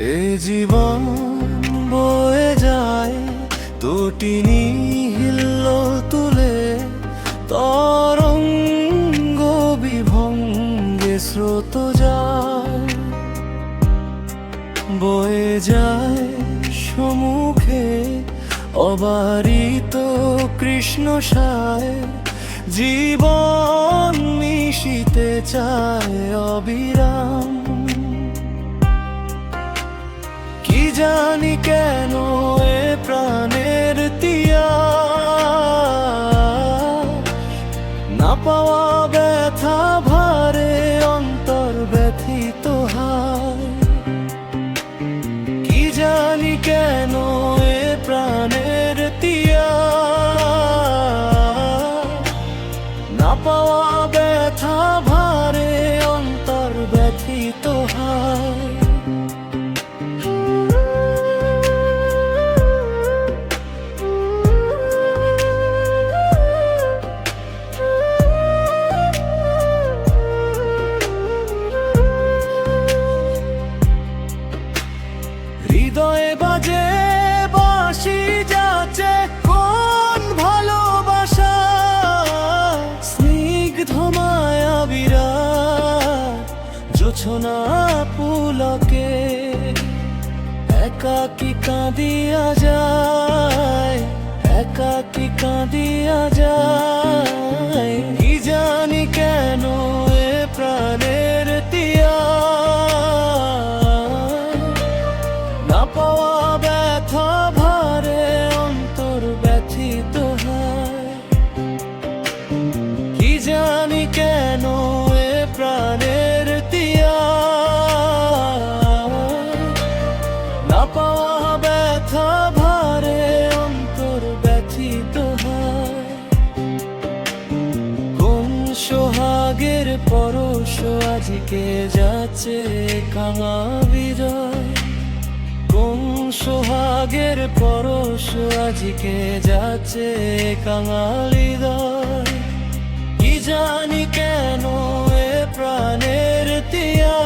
এ জীবন বয়ে যায় তটিনী হিল্ল তুলে, তরঙ্গ বিভঙ্গে স্রোত যায়, বয়ে যায় সম্মুখে অবারিত কৃষ্ণ সায়। জীবন মিশিতে চায় অবিরাম, কি জানি কেন এ প্রাণের তিয়া, না পাওয়া ব্যথা ভারে অন্তর ব্যথিত হয়। কি জানি কেন এ প্রাণের তিয়া, না পাওয়া ব্যথা ভারে অন্তর ব্যথিত হয়। হৃদয়ে বাজে বাঁশি যাচ্ছে কোন ভালোবাসা, স্নিগ্ধ মায়া বিরাট জোছনা পুলকে, একাকী কাঁদিয়া যায়, একাকী কাঁদিয়া যায়। কি জানি কেন এ প্রাণের তিয়া, না পাওয়া ব্যথা ভারে অন্তর ব্যথিত হয়। কি জানি কেন এ প্রাণের তিয়া, না পাওয়া ব্যথা ভারে অন্তর ব্যথিত হয়। কোন সোহাগের পরশ আজকে যাচ্ছে কাঙা বিজয়, কোন সোহাগের পরশ আজকে যাচ্ছে কাঙালি হৃদয়। কি জানি কেন এ প্রাণের তিয়া,